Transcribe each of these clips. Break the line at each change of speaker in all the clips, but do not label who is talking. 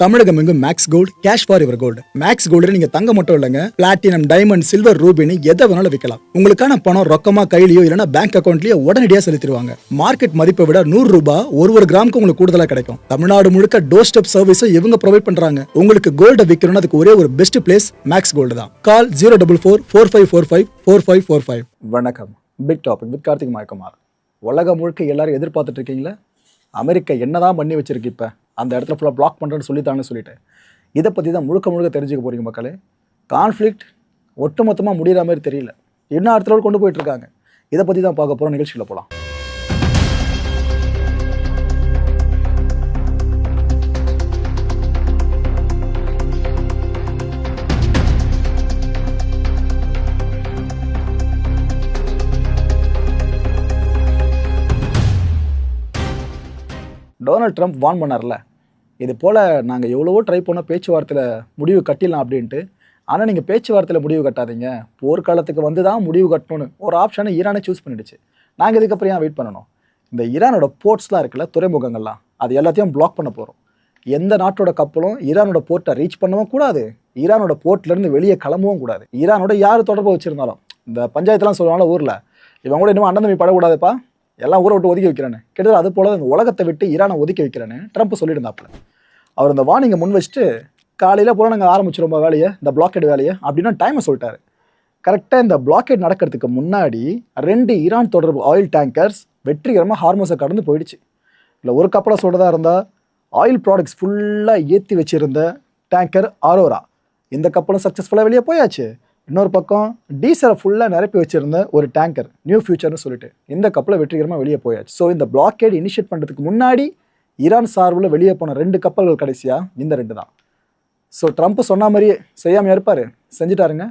தமிழகம் எங்கும் Max Gold cash for your gold. Max Gold நீங்க தங்க மட்டும் இல்லைங்க, பிளாட்டினம், டைமண்ட், சில்வர், ரூபினி எதை வேணாலும் விற்கலாம். உங்களுக்கான பணம் ரொக்கமா கையிலயோ இல்லைன்னா பேங்க் அக்கௌண்ட்லயோ உடனடியாக செலுத்திடுவாங்க. மார்க்கெட் மதிப்பை விட 100 ரூபாய் ஒரு கிராமுக்கு உங்களுக்கு கூடுதலா கிடைக்கும். தமிழ்நாடு முழுக்க டோர் ஸ்டெப் சர்வீஸை இவங்க ப்ரொவைட் பண்றாங்க. உங்களுக்கு கோல்ட விற்கணும்னு அதுக்கு ஒரே ஒரு பெஸ்ட் பிளேஸ் மேக்ஸ் கோல்டு தான். கால் 04445454545. வணக்கம். Big topic with Karthik Mayakumar. உலகம் முழுக்க எல்லாரும் எதிர்பார்த்துட்டு இருக்கீங்களா? அமெரிக்கா என்னதான் பண்ணி வச்சிருக்கு? இப்போ அந்த இடத்துல ஃபுல்லாக பிளாக் பண்ணுறேன்னு சொல்லித்தான்னு சொல்லிட்டு இதை பற்றி தான் முழுக்க தெரிஞ்சுக்க போகிறீங்க மக்களே. கான்ஃப்ளிக்ட் ஒட்டுமொத்தமாக முடிகிற மாதிரி தெரியல, இன்னும் அடுத்த கொண்டு போயிட்டுருக்காங்க. இதை பற்றி தான் பார்க்க போகிறோம். நிகழ்ச்சியில் போகலாம். டொனால்ட் ட்ரம்ப் வார்ன் பண்ணார்ல, இது போல் நாங்கள் எவ்வளவோ ட்ரை பண்ணோம் பேச்சுவார்த்தையில் முடிவு கட்டிடலாம் அப்படின்ட்டு. ஆனால் நீங்கள் பேச்சுவார்த்தையில் முடிவு கட்டாதீங்க, போர்க்காலத்துக்கு வந்து தான் முடிவு கட்டணும்னு ஒரு ஆப்ஷனை ஈரானை சூஸ் பண்ணிடுச்சு. நாங்கள் இதுக்கப்புறம் ஏன் வெயிட் பண்ணணும்? இந்த ஈரானோட போர்ட்ஸ்லாம் இருக்குல்ல, துறைமுகங்கள்லாம், அது எல்லாத்தையும் பிளாக் பண்ண போகிறோம். எந்த நாட்டோட கப்பலும் ஈரானோட போர்ட்டை ரீச் பண்ணவும் கூடாது, ஈரானோட போர்ட்லேருந்து வெளியே கிளம்பவும் கூடாது. ஈரானோட யார் தொடர்பு வச்சுருந்தாலும், இந்த பஞ்சாயத்துலாம் சொல்லுவாங்க ஊரில், இவங்க கூட இன்னும் அண்ணன் தம்பி படக்கூடாதுப்பா, எல்லாம் ஊரை விட்டு ஒதுக்கி வைக்கிறேன்னு. கிட்டத்தட்ட அது போல இந்த உலகத்தை விட்டு ஈரானை ஒதுக்கி வைக்கிறேன்னு ட்ரம்ப் சொல்லியிருந்தாப்புல. அவர் இந்த வார்னிங்கை முன் வச்சுட்டு காலையில் போல நாங்கள் ஆரம்பிச்சிருவோம் வேலையை, இந்த பிளாக்கெட் வேலையை அப்படின்னு டைமை சொல்லிட்டாரு. கரெக்டாக இந்த பிளாக்கெட் நடக்கிறதுக்கு முன்னாடி 2 ஈரான் தொடர்பு ஆயில் டேங்கர்ஸ் வெற்றிகரமாக ஹார்மோஸை கடந்து போயிடுச்சு. இல்லை ஒரு கப்பலை சொல்கிறதா இருந்தால், ஆயில் ப்ராடக்ட்ஸ் ஃபுல்லாக ஏற்றி வச்சுருந்த டேங்கர் ஆரோரா, இந்த கப்பலும் சக்ஸஸ்ஃபுல்லாக வெளியே போயாச்சு. இன்னொரு பக்கம் டீசலை ஃபுல்லாக நிரப்பி வச்சுருந்த ஒரு டேங்கர் நியூ ஃபியூச்சர்னு சொல்லிட்டு இந்த கப்பலை வெற்றிகரமாக வெளியே போயாச்சு. ஸோ இந்த பிளாக்கேட் இனிஷியேட் பண்ணுறதுக்கு முன்னாடி ஈரான் சார்பில் வெளியே போன 2 கப்பல்கள் கடைசியாக இந்த 2 தான். ஸோ ட்ரம்ப் சொன்ன மாதிரியே செய்யாமல் இருப்பார், செஞ்சுட்டாருங்க.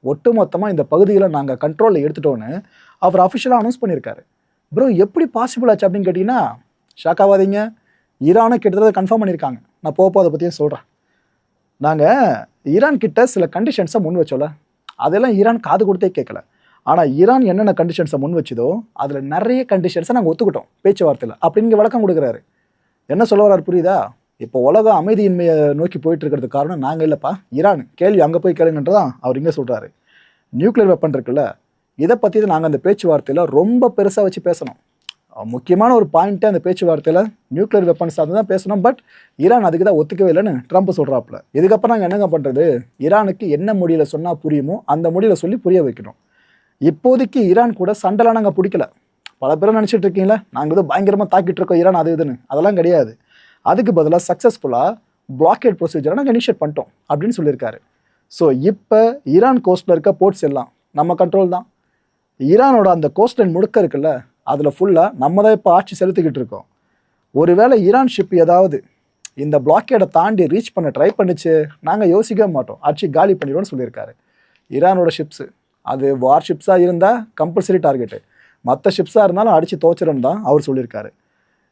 ஒட்டுமொத்தமாக இந்த பகுதிகளை நாங்கள் கண்ட்ரோலில் எடுத்துட்டோன்னு அவர் அஃபிஷியலாக அனௌன்ஸ் பண்ணியிருக்காரு. ப்ரோ எப்படி பாசிபிள் ஆச்சு அப்படின்னு கேட்டிங்கன்னா ஷாக் ஆகாதீங்க. ஈரானை கிட்டத்தட்ட கன்ஃபார்ம் பண்ணியிருக்காங்க. நான் போக அதை பற்றியும் சொல்கிறேன். நாங்கள் ஈரான் கிட்ட சில கண்டிஷன்ஸை முன் வச்சோல, அதெல்லாம் ஈரான் காது கொடுத்தே கேட்கல. ஆனால் ஈரான் என்னென்ன கண்டிஷன்ஸை முன் வச்சுதோ அதில் நிறைய கண்டிஷன்ஸை நாங்கள் ஒத்துக்கிட்டோம் பேச்சுவார்த்தையில் அப்படின்னு விளக்கம் கொடுக்குறாரு. என்ன சொல்ல வர்றாரு புரியுதா? இப்போ உலகம் அமைதியின்மையை நோக்கி போயிட்டு இருக்கிறதுக்கு காரணம் நாங்கள் இல்லைப்பா, ஈரான். கேள்வி அங்கே போய் கேளுங்கன்றதான் அவர் இங்கே சொல்கிறாரு. நியூக்ளியர் வெப்பன் இருக்குல்ல, இதை பற்றி தான் நாங்கள் அந்த பேச்சுவார்த்தையில் ரொம்ப பெருசாக வச்சு பேசணும். முக்கியமான ஒரு பாயிண்ட்டே அந்த பேச்சுவார்த்தையில் நியூக்ளியர் வெப்பன்ஸ் அது தான் பேசணும். பட் ஈரான் அதுக்கு தான் ஒத்துக்கவே இல்லைன்னு ட்ரம்ப் சொல்கிறாப்புல. இதுக்கப்புறம் நாங்கள் என்னங்க பண்ணுறது? ஈரானுக்கு என்ன மொழியில் சொன்னால் புரியுமோ அந்த மொழியில் சொல்லி புரிய வைக்கணும். இப்போதைக்கு ஈரான் கூட சண்டைலாம் நாங்கள் பிடிக்கல. பல பேரும் நினச்சிட்டு இருக்கீங்களா நாங்கள் ஏதோ பயங்கரமாக தாக்கிட்டு இருக்கோம் ஈரான் அது இதுன்னு. அதெல்லாம் கிடையாது. அதுக்கு பதிலாக சக்ஸஸ்ஃபுல்லாக பிளாக்கேட் ப்ரொசீஜரை நாங்கள் இனிஷியேட் பண்ணிட்டோம் அப்படின்னு சொல்லியிருக்காரு. ஸோ இப்போ ஈரான் கோஸ்ட்டில் இருக்க போர்ட்ஸ் எல்லாம் நம்ம கண்ட்ரோல் தான். ஈரானோட அந்த கோஸ்ட் லைன் முழுக்க இருக்குல்ல, அதில் ஃபுல்லாக நம்ம தான் இப்போ ஆட்சி செலுத்திக்கிட்டு இருக்கோம். ஒருவேளை ஈரான் ஷிப் ஏதாவது இந்த பிளாக்கேடை தாண்டி ரீச் பண்ண ட்ரை பண்ணிச்சு, நாங்கள் யோசிக்கவே மாட்டோம், ஆட்சி காலி பண்ணிடுவோம்னு சொல்லியிருக்காரு. ஈரானோட ஷிப்ஸு அது வார் ஷிப்ஸாக இருந்தால் கம்பல்சரி டார்கெட்டு, மற்ற ஷிப்ஸாக இருந்தாலும் அடித்து தோச்சிடும் தான் அவர் சொல்லியிருக்காரு.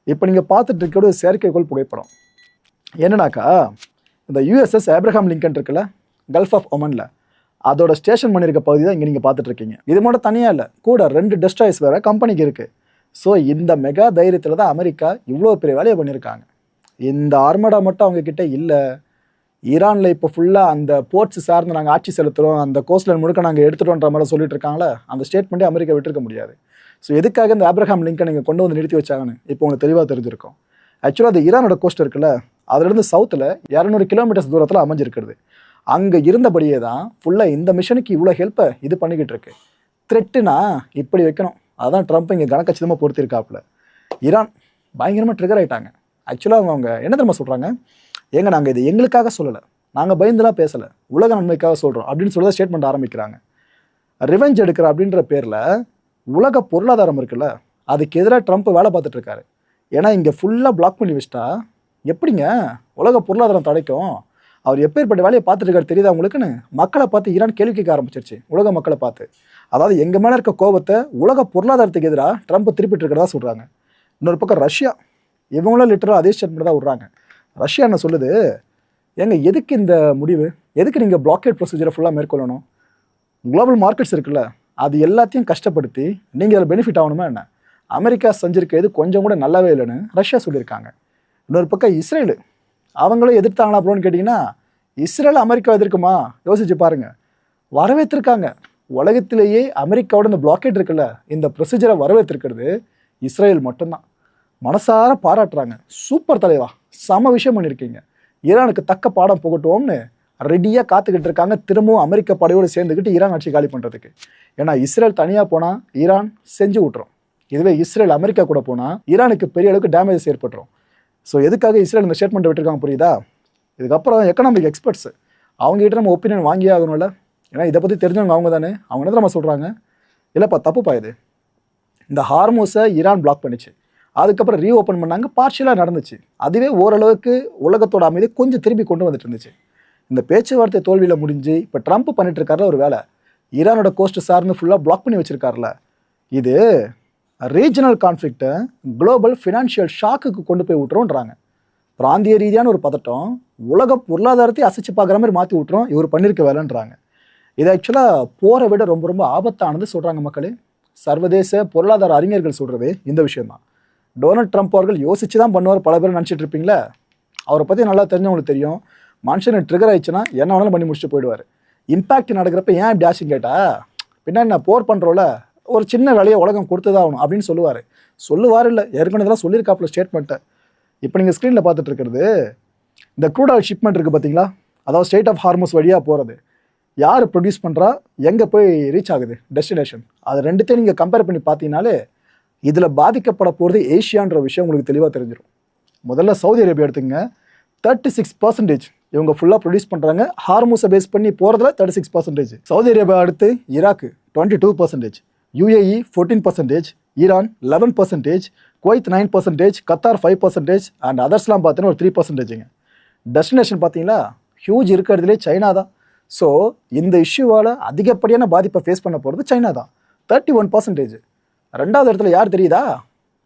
இப்போ நீங்கள் பார்த்துட்டு இருக்கிற செயற்கைக்கோள் புகைப்படம் என்னன்னாக்கா, இந்த USS ஆப்ரஹாம் லிங்கன் இருக்குல்ல, கல்ஃப் ஆஃப் ஒமனில், அதோட ஸ்டேஷன் பண்ணியிருக்க பகுதி தான் இங்கே நீங்கள் பார்த்துட்டு இருக்கீங்க. இது மட்டும் தனியாக இல்லை, கூட 2 டெஸ்ட்ராயர்ஸ் வேறு கம்பெனிக்கு இருக்குது. ஸோ இந்த மெகா தைரியத்தில் தான் அமெரிக்கா இவ்வளோ பெரிய வேலையை பண்ணியிருக்காங்க. இந்த ஆர்மடா மட்டும் அவங்கக்கிட்ட இல்லை. ஈரானில் இப்போ ஃபுல்லாக அந்த போர்ட்ஸ் சார்ந்து நாங்கள் ஆட்சி செலுத்துகிறோம், அந்த கோஸ்ட்லைன் முழுக்க நாங்கள் எடுத்துட்டோன்ற மாதிரி சொல்லிட்டு இருக்காங்களே, அந்த ஸ்டேட்மெண்ட்டே அமெரிக்கா விட்டுருக்க முடியாது. ஸோ எதுக்காக இந்த ஆப்ரஹாம் லிங்கன் நீங்கள் கொண்டு வந்து நிறுத்தி வச்சாங்கன்னு இப்போ உங்களுக்கு தெளிவாக தெரிஞ்சிருக்கும். ஆக்சுவலாக அது ஈரானோட கோஸ்ட் இருக்குல்ல, அதுலேருந்து சவுத்தில் 200 கிலோமீட்டர்ஸ் தூரத்தில் அமைஞ்சிருக்கிறது. அங்கே இருந்தபடியே தான் ஃபுல்லாக இந்த மிஷனுக்கு இவ்வளோ ஹெல்ப்பை இது பண்ணிக்கிட்டு இருக்கு. த்ரெட்டுனா இப்படி வைக்கணும், அதான் ட்ரம்ப் இங்கே கனக்கச்சிதமாக பொறுத்திருக்காப்புல. ஈரான் பயங்கரமாக ட்ரிகர் ஆகிட்டாங்க. ஆக்சுவலாக அவங்க என்ன தெரியுமா சொல்கிறாங்க, ஏங்க நாங்கள் இது எங்களுக்காக சொல்லலை, நாங்கள் பயந்துலாம் பேசலை, உலக நன்மைக்காக சொல்கிறோம் அப்படின்னு சொல்லி ஸ்டேட்மெண்ட் ஆரம்பிக்கிறாங்க. ரிவெஞ்ச் எடுக்கிற அப்படின்ற பேரில் உலக பொருளாதாரம் இருக்குல்ல, அதுக்கு எதிராக ட்ரம்ப் வேலை பார்த்துட்ருக்காரு. ஏன்னா இங்கே ஃபுல்லாக பிளாக் பண்ணி வச்சிட்டா எப்படிங்க உலக பொருளாதாரம் தடைக்கும்? அவர் எப்பேற்பட்ட வேலையை பார்த்துட்டு தெரியுதா உங்களுக்குன்னு மக்களை பார்த்து ஈரான் கேள்வி கேட்க ஆரம்பிச்சிருச்சு, உலக மக்களை பார்த்து. அதாவது எங்கள் மேலே இருக்க கோபத்தை உலக பொருளாதாரத்துக்கு எதிராக ட்ரம்ப் திருப்பிட்டு இருக்கிறதா சொல்கிறாங்க. இன்னொரு பக்கம் ரஷ்யா, இவங்களும் லிட்டராக அதே ஸ்டேட்மெண்ட் தான் விட்றாங்க. ரஷ்யா என்ன சொல்லுது, ஏங்க எதுக்கு இந்த முடிவு, எதுக்கு நீங்கள் பிளாக்கேட் ப்ரொசீஜரை ஃபுல்லாக மேற்கொள்ளணும்? குளோபல் மார்க்கெட்ஸ் இருக்குல்ல, அது எல்லாத்தையும் கஷ்டப்படுத்தி நீங்கள் அதில் பெனிஃபிட் ஆகணுமா என்ன? அமெரிக்கா செஞ்சுருக்கிறது கொஞ்சம் கூட நல்லாவே இல்லைன்னு ரஷ்யா சொல்லியிருக்காங்க. இன்னொரு பக்கம் இஸ்ரேலு அவங்களும் எதிர்த்தாங்களா ப்ரோன்னு கேட்டிங்கன்னா, இஸ்ரேல் அமெரிக்கா எதிர்க்குமா? யோசிச்சு பாருங்க. வரவேற்றிருக்காங்க. உலகத்திலேயே அமெரிக்காவோட இந்த பிளாக்கெட் இருக்குல்ல, இந்த ப்ரொசீஜரை வரவேற்றிருக்கிறது இஸ்ரேல் மட்டும்தான். மனசார பாராட்டுறாங்க. சூப்பர் தலைவா, செம விஷயம் பண்ணியிருக்கீங்க. ஈரானுக்கு தக்க பாடம் புகட்டுவோம்னு ரெடியாக காத்துக்கிட்டு இருக்காங்க. திரும்பவும் அமெரிக்க படையோடு சேர்ந்துக்கிட்டு ஈரான் ஆட்சி காலி பண்ணுறதுக்கு. ஏன்னா இஸ்ரேல் தனியாக போனால் ஈரான் செஞ்சு விட்டுரும். இதுவே இஸ்ரேல் அமெரிக்கா கூட போனால் ஈரானுக்கு பெரிய அளவுக்கு டேமேஜஸ் ஏற்பட்டுரும். ஸோ எதுக்காக இஸ்ரேல் இந்த ஸ்டேட்மெண்ட் விட்டுருக்காங்க புரியுதா? இதுக்கப்புறம் எக்கனாமிக் எக்ஸ்பர்ட்ஸ் அவங்ககிட்ட நம்ம ஒப்பீனியன் வாங்கியே ஆகணும்ல. ஏன்னா இதை பற்றி தெரிஞ்சவங்க அவங்க தானே. அவங்க என்ன நம்ம சொல்கிறாங்க, இல்லைப்பா தப்புப்பா இது, இந்த ஹார்மோஸை ஈரான் பிளாக் பண்ணிச்சு, அதுக்கப்புறம் ரீஓப்பன் பண்ணாங்க, பார்ஷியலாக நடந்துச்சு. அதுவே ஓரளவுக்கு உலகத்தோட அமைதி கொஞ்சம் திரும்பி கொண்டு வந்துட்டு இருந்துச்சு. இந்த பேச்சுவார்த்தை தோல்வியில் முடிஞ்சு இப்போ ட்ரம்ப் பண்ணிட்டு இருக்காருல ஒரு வேலை, ஈரானோட கோஸ்ட் சார்ந்து ஃபுல்லாக பிளாக் பண்ணி வச்சிருக்காருல, இது ரீஜனல் கான்ஃப்ளிக்ட்டை குளோபல் ஃபினான்ஷியல் ஷாக்குக்கு கொண்டு போய் விட்டுறோன்றாங்க. பிராந்திய ரீதியான ஒரு பதட்டம் உலக பொருளாதாரத்தை அசைச்சு பார்க்குற மாதிரி மாற்றி விட்டுரும் இவர் பண்ணியிருக்க வேலைன்றாங்க. இது ஆக்சுவலாக போரை விட ரொம்ப ரொம்ப ஆபத்தானது சொல்கிறாங்க மக்களே. சர்வதேச பொருளாதார அறிஞர்கள் சொல்கிறது இந்த விஷயம்தான். டொனால்ட் ட்ரம்ப் அவர்கள் யோசிச்சு தான் பண்ணுவார், பல பேர் நினச்சிட்டு இருப்பீங்களே. அவரை பற்றி நல்லா தெரிஞ்சவங்களுக்கு தெரியும், மனுஷனை ட்ரிகர் ஆயிடுச்சுன்னா என்ன வேணாலும் பண்ணி முடிச்சுட்டு போயிடுவார். இம்பாக்ட் நடக்கிறப்ப ஏன் இப்படி ஆச்சுன்னு கேட்டால், பின்னாடி நான் போர் பண்ணுறோல ஒரு சின்ன வேலையை உலகம் கொடுத்துதான் ஆகணும் அப்படின்னு சொல்லுவார் இல்லை ஏற்கனவே இதெல்லாம் சொல்லியிருக்காப்புல ஸ்டேட்மெண்ட்டை. இப்போ நீங்கள் ஸ்க்ரீனில் பார்த்துட்டு இருக்கிறது இந்த க்ரூட் ஆயில் ஷிப்மெண்ட் இருக்குது பார்த்தீங்களா, அதாவது ஸ்டேட் ஆஃப் ஹார்மோஸ் வழியாக போகிறது. யார் ப்ரொடியூஸ் பண்ணுறா, எங்கே போய் ரீச் ஆகுது டெஸ்டினேஷன், அது ரெண்டுத்தையும் நீங்கள் கம்பேர் பண்ணி பார்த்தீங்கனாலே இதில் பாதிக்கப்பட போகிறது ஏஷியான்ற விஷயம் உங்களுக்கு தெளிவாக தெரிஞ்சிடும். முதல்ல சவுதி அரேபியா எடுத்துங்க, 36% இவங்க ஃபுல்லாக ப்ரொடியூஸ் பண்ணுறாங்க. ஹார்மோஸை பேஸ் பண்ணி போகிறதுல 36%. சவுதி அரேபியா அடுத்து ஈராக்கு 22%, UAE 14%, Iran 11%, Kuwait 9%, Qatar 5% and அதர்ஸ்லாம் பார்த்தீங்கன்னா ஒரு 3%. டெஸ்டினேஷன் பார்த்தீங்களா ஹியூஜ் இருக்கிறதுலே சைனா தான். ஸோ இந்த இஷ்யூவால் அதிகப்படியான பாதிப்பை ஃபேஸ் பண்ண போகிறது சைனா தான், 31%. ரெண்டாவது இடத்துல யார் தெரியுதா,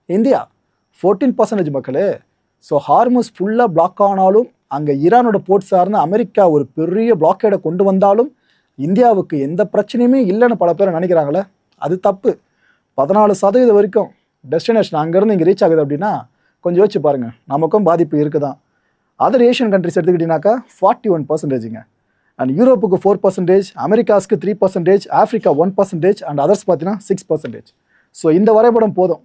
இந்தியா 14% மக்களே. ஸோ ஹார்மோஸ் ஃபுல்லாக பிளாக் ஆனாலும், அங்கே ஈரானோட போர்ட் சார்ந்து அமெரிக்கா ஒரு பெரிய பிளாக்கேடை கொண்டு வந்தாலும் இந்தியாவுக்கு எந்த பிரச்சனையுமே இல்லைன்னு பல பேர் நினைக்கிறாங்களே, அது தப்பு. 14% வரைக்கும் டெஸ்டினேஷன் அங்கேருந்து இங்கே ரீச் ஆகுது அப்படின்னா கொஞ்சம் யோசிச்சு பாருங்கள், நமக்கும் பாதிப்பு இருக்குதான். அதர் ஏஷியன் கண்ட்ரிஸ் எடுத்துக்கிட்டீங்கன்னாக்கா 41%. அண்ட் யூரோப்புக்கு 4%, அமெரிக்காஸ்க்கு 3%, ஆஃப்ரிக்கா 1% அண்ட் அதர்ஸ் பார்த்தீங்கன்னா 6%. ஸோ இந்த வரைபடம் போதும்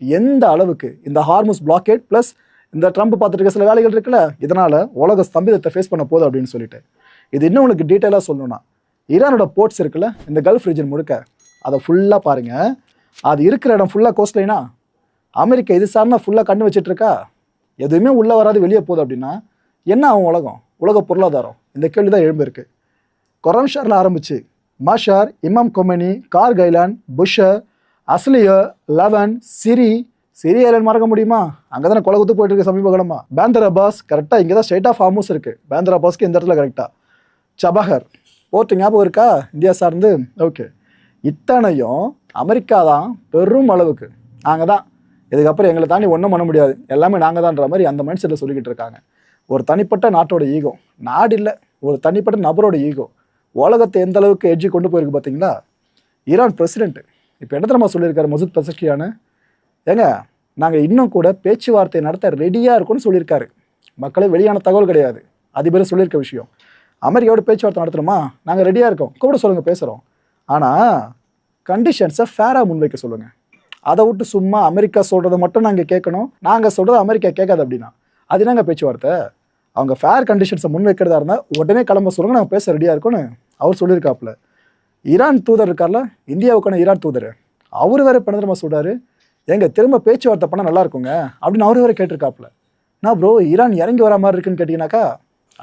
எந்த அளவுக்கு இந்த ஹார்மோஸ் பிளாக்கேட் ப்ளஸ் இந்த ட்ரம்ப் பார்த்துட்டு இருக்க சில வேலைகள் இருக்குல்ல, இதனால் உலக ஸ்தம்பிதத்தை ஃபேஸ் பண்ண போதும் அப்படின்னு சொல்லிட்டு. இது இன்னும் உங்களுக்கு டீட்டெயிலாக சொல்லணும்னா, ஈரானோட போர்ட்ஸ் இருக்குல்ல இந்த கல்ஃப் ரீஜன் முழுக்க, அதை ஃபுல்லாக பாருங்கள். அது இருக்கிற இடம் ஃபுல்லாக கோஸ்ட் லைனா, அமெரிக்கா இது சார்னா ஃபுல்லாக கண்ணு வச்சுட்டு இருக்கா, எதுவுமே உள்ளே வராது வெளியே போகுது அப்படின்னா என்ன ஆகும் உலக பொருளாதாரம்? இந்த கேள்வி தான் எழும்பிருக்கு. கொரம்ஷாரில் ஆரம்பிச்சு மாஷார், இமாம் கொமேனி, கார் கைலான், புஷர், அஸ்லியர், லெவன், சிரியாலன் மறக்க முடியுமா? அங்கே தானே கொலை குத்து போயிட்டு இருக்கு சமீப காலமா. பேந்தர் அப்பாஸ் கரெக்டாக இங்கே தான் ஸ்டேட் ஆஃப் ஹார்மோஸ் இருக்குது. பேந்தர் அப்பாஸ்க்கு இந்த இடத்துல கரெக்டாக. சபஹர் போர்ட் ஞாபகம் இருக்கா, இந்தியா சார்ந்து? ஓகே, இத்தனையும் அமெரிக்கா தான் பெரும் அளவுக்கு நாங்கள் தான், இதுக்கப்புறம் எங்களை தாண்டி ஒன்றும் பண்ண முடியாது, எல்லாமே நாங்கள் தான்ற மாதிரி அந்த மைண்ட் செட்டில் சொல்லிக்கிட்டு இருக்காங்க. ஒரு தனிப்பட்ட நாட்டோட ஈகோ, நாடு இல்லை ஒரு தனிப்பட்ட நபரோட ஈகோ உலகத்தை எந்த அளவுக்கு எட்ஜி கொண்டு போயிருக்கு பார்த்தீங்களா. ஈரான் பிரசிடென்ட் இப்போ என்ன தெரியுமா சொல்லியிருக்காரு மசூத் பெசஷ்கியானு, ஏங்க நாங்கள் இன்னும் கூட பேச்சுவார்த்தை நடத்த ரெடியாக இருக்கோன்னு சொல்லியிருக்காரு. மக்களே வெளியான தகவல் கிடையாது, அதிபர் சொல்லியிருக்க விஷயம். அமெரிக்காவோட பேச்சுவார்த்தை நடத்தணுமா, நாங்கள் ரெடியாக இருக்கோம், கூட சொல்லுங்கள் பேசுகிறோம், ஆனால் கண்டிஷன்ஸை ஃபேராக முன்வைக்க சொல்லுங்கள். அதை விட்டு சும்மா அமெரிக்கா சொல்கிறத மட்டும் நாங்கள் கேட்கணும், நாங்கள் சொல்கிறத அமெரிக்கா கேட்காது அப்படின்னா அது என்னங்க பேச்சுவார்த்தை? அவங்க ஃபேர் கண்டிஷன்ஸை முன்வைக்கிறதா இருந்தால் உடனே கிளம்ப சொல்லுங்கள், நாங்கள் பேச ரெடியாக இருக்கோன்னு அவர் சொல்லியிருக்காப்புல. ஈரான் தூதர் இருக்கார்ல, இந்தியாவுக்கான ஈரான் தூதர், அவர் வேறு பண்ண சொல்கிறாரு, எங்க திரும்ப பேச்சுவார்த்தை பண்ணால் நல்லா இருக்குங்க அப்படின்னு அவர் வேறு கேட்டிருக்காப்புல. நான் ப்ரோ ஈரான் இறங்கி வர மாதிரி இருக்குன்னு கேட்டிங்கனாக்கா,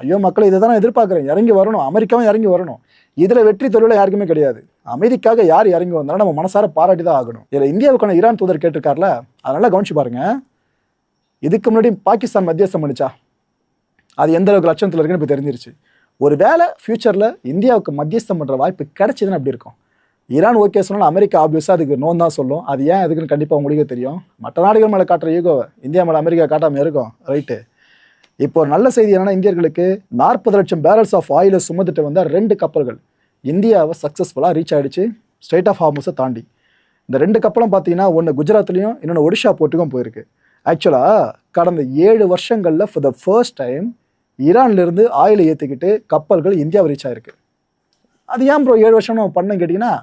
ஐயோ மக்களை இதை தான் நான் எதிர்பார்க்குறேன், இறங்கி வரணும், அமெரிக்காவும் இறங்கி வரணும். இதில் வெற்றி தொழில் யாருக்குமே கிடையாது. அமைதிக்காக யார் இறங்கி வந்தாலும் நம்ம மனசார பாராட்டி தான் ஆகணும். இதில் இந்தியாவுக்கான ஈரான் தூதர் கேட்டிருக்காருல, அதனால கவனிச்சு பாருங்க. இதுக்கு முன்னாடி பாகிஸ்தான் மத்தியஸ்தம் பண்ணிச்சா, அது எந்த அளவுக்கு லட்சணத்தில் இருக்குன்னு இப்போ தெரிஞ்சிருச்சு. ஒரு வேளை ஃபியூச்சரில் இந்தியாவுக்கு மத்தியஸ்தம் பண்ணுற வாய்ப்பு கிடைச்சதுன்னு அப்படி இருக்கும். ஈரான் ஓகே சொன்னாலும் அமெரிக்கா ஆப்வியஸாக அதுக்கு நோன் தான் சொல்லும். அது ஏன் எதுக்குன்னு கண்டிப்பாக உங்களுக்கே தெரியும். மற்ற நாடுகள் மேலே காட்டுற ஈகோவை இந்தியா மேலே அமெரிக்கா காட்டாமல் இருக்கும், ரைட்டு. இப்போ ஒரு நல்ல செய்தி என்னன்னா, இந்தியர்களுக்கு 40 லட்சம் பேரல்ஸ் ஆஃப் ஆயிலை சுமந்துட்டு வந்த 2 கப்பல்கள் இந்தியாவை சக்ஸஸ்ஃபுல்லாக ரீச் ஆகிடுச்சு ஸ்ட்ரெயிட் ஆஃப் ஹார்மஸை தாண்டி. இந்த 2 கப்பலும் பார்த்தீங்கன்னா ஒன்று குஜராத்லேயும் இன்னொன்று ஒடிஷா போர்ட்டுக்கும் போயிருக்கு. ஆக்சுவலாக கடந்த 7 வருஷங்களில் ஃபார் த ஃபர்ஸ்ட் டைம் ஈரான்லேருந்து ஆயிலை ஏற்றிக்கிட்டு கப்பல்கள் இந்தியாவை ரீச் ஆயிருக்கு. அது ஏன் ப்ரோ 7 வருஷம் நம்ம பண்ண கேட்டிங்கன்னா,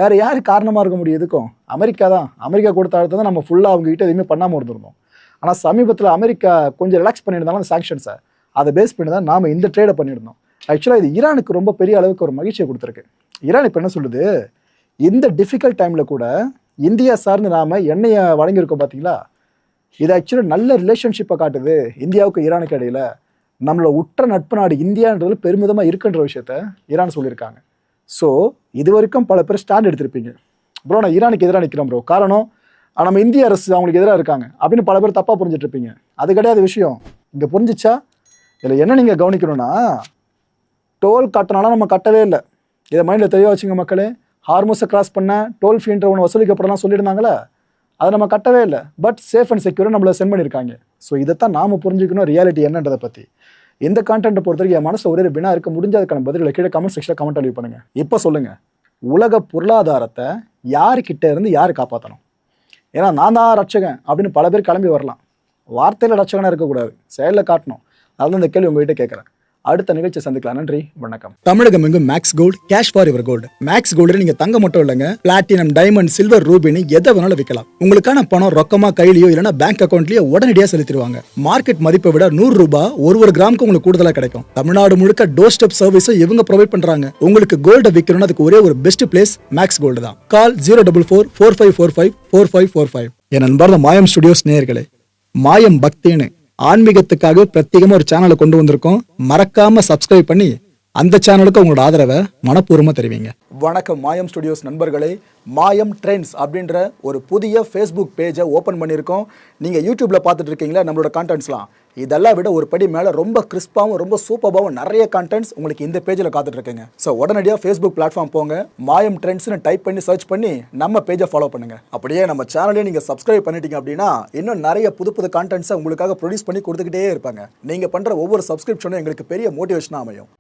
வேறு யார் காரணமாக இருக்க முடியும்? எதுக்கும் அமெரிக்கா தான். அமெரிக்கா கொடுத்த அழுத்தம் தான் நம்ம ஃபுல்லாக அவங்ககிட்ட எதுவுமே பண்ணாமல் இருந்திருந்தோம். ஆனால் சமீபத்தில் அமெரிக்கா கொஞ்சம் ரிலாக்ஸ் பண்ணியிருந்தாலும் அந்த சாங்ஷன்ஸை அதை பேஸ் பண்ணி தான் நாம் இந்த ட்ரேடை பண்ணியிருந்தோம். ஆக்சுவலாக இது ஈரானுக்கு ரொம்ப பெரிய அளவுக்கு ஒரு மகிழ்ச்சியை கொடுத்துருக்கு. ஈரான் இப்போ என்ன சொல்லுது, இந்த டிஃபிகல்ட் டைமில் கூட இந்தியா சார்ந்து நாம் எண்ணெயை வழங்கியிருக்கோம் பார்த்தீங்களா, இது ஆக்சுவலாக நல்ல ரிலேஷன்ஷிப்பை காட்டுது இந்தியாவுக்கு ஈரானுக்கு இடையில். நம்மளோட உற்ற நட்பு நாடு இந்தியான்றதுல பெருமிதமாக இருக்குன்ற விஷயத்த ஈரான் சொல்லியிருக்காங்க. ஸோ இது வரைக்கும் பல பேர் ஸ்டாண்ட் எடுத்திருப்பீங்க, ப்ரோ நான் ஈரானுக்கு எதிராக நிற்கிறோம் ப்ரோ, காரணம் நம்ம இந்திய அரசு அவங்களுக்கு எதிராக இருக்காங்க அப்படின்னு பல பேர் தப்பாக புரிஞ்சுட்டு இருப்பீங்க. அது கிடையாது விஷயம். இங்கே புரிஞ்சிச்சா? இதில் என்ன நீங்கள் கவனிக்கணும்னா, டோல் கட்டினாலும் நம்ம கட்டவே இல்லை. இதை மைண்டில் தெளிவாக வச்சுங்க மக்களே. ஹார்மோஸை கிராஸ் பண்ண டோல் ஃபீன்ற ஒன்று வசூலிக்கப்படலாம் சொல்லியிருந்தாங்களே, அதை நம்ம கட்டவே இல்லை. பட் சேஃப் அண்ட் செக்யூராக நம்மளை சென்ட் பண்ணியிருக்காங்க. ஸோ இதைத்தான் நாம் புரிஞ்சுக்கணும் ரியாலிட்டி என்னன்றதை பற்றி. இந்த கான்டென்ட்டை பொறுத்தவரைக்கும் என் மனசில் ஒரே வினா இருக்க, முடிஞ்ச அதுக்கான பதில்களை கீழே கமெண்ட் செக்ஷனில் கமெண்ட் லீவ் பண்ணுங்கள். இப்போ சொல்லுங்கள், உலக பொருளாதாரத்தை யாருக்கிட்ட இருந்து யார் காப்பாற்றணும்? ஏன்னா நான் தான் ரட்சகன் அப்படின்னு பல பேர் கிளம்பி வரலாம். வார்த்தையில் ரட்சகனாக இருக்கக்கூடாது, செயலில் காட்டணும். அதுதான் இந்த கேள்வி உங்ககிட்ட கேட்குறேன். அடுத்த நிகழ்ச்சி சந்திக்கலாம். நன்றி, வணக்கம். தமிழகம் எங்கும் Max Gold, cash for your gold. Max Gold நீங்க தங்க மட்டும் இல்லைங்க, பிளாட்டினம், டைமண்ட், சில்வர், ரூபினி எதை வேணாலும் விற்கலாம். உங்களுக்கான பணம் ரொக்கமா கையிலயோ இல்லைன்னா பேங்க் அக்கௌண்ட்லயோ உடனடியாக செலுத்திடுவாங்க. மார்க்கெட் மதிப்பை விட 100 ரூபாய் ஒரு கிராமுக்கு உங்களுக்கு கூடுதலா கிடைக்கும். தமிழ்நாடு முழுக்க டோர் ஸ்டெப் சர்வீஸும் இவங்க ப்ரொவைட் பண்றாங்க. உங்களுக்கு கோல்ட விற்கணும்னு அதுக்கு ஒரே ஒரு பெஸ்ட் பிளேஸ் மேக்ஸ் கோல்டு தான். கால் 04445454545. என் அன்பார்ந்த மாயம் ஸ்டுடியோஸ் நேயர்களே, மாயம் பக்தின்னு ஆன்மீகத்துக்காக பிரத்யேகமா ஒரு சேனலை கொண்டு வந்திருக்கோம். மறக்காம சப்ஸ்கிரைப் பண்ணி அந்த சேனலுக்கு உங்களோட ஆதரவை மனப்பூர்வமா தெரிவிங்க. வணக்கம் மாயம் ஸ்டுடியோஸ் நண்பர்களே. மாயம் ட்ரெண்ட்ஸ் அப்படின்ற ஒரு புதிய ஃபேஸ்புக் பேஜை ஓப்பன் பண்ணியிருக்கோம். நீங்கள் யூடியூப்ல பார்த்துட்டு இருக்கீங்களா நம்மளோட கான்டென்ட்ஸ்லாம், இதெல்லாம் விட ஒரு படி மேலே ரொம்ப கிறிஸ்பாகவும் ரொம்ப சூப்பராகவும் நிறைய கான்டென்ட்ஸ் உங்களுக்கு இந்த பேஜில் காத்துட்டு இருக்குங்க. ஸோ உடனடியாக ஃபேஸ்புக் பிளாட்ஃபார்ம் போங்க, மாயம் ட்ரெண்ட்ஸ்னு டைப் பண்ணி சர்ச் பண்ணி நம்ம பேஜை ஃபாலோ பண்ணுங்க. அப்படியே நம்ம சேனலே நீங்கள் சப்ஸ்கிரைப் பண்ணிட்டீங்க அப்படின்னா இன்னும் நிறைய புது புது கான்டென்ட்ஸை உங்களுக்காக ப்ரொடியூஸ் பண்ணி கொடுத்துக்கிட்டே இருப்பாங்க. நீங்கள் பண்ணுற ஒவ்வொரு சப்ஸ்கிரிப்ஷனும் எங்களுக்கு பெரிய மோட்டிவேஷனாக அமையும்.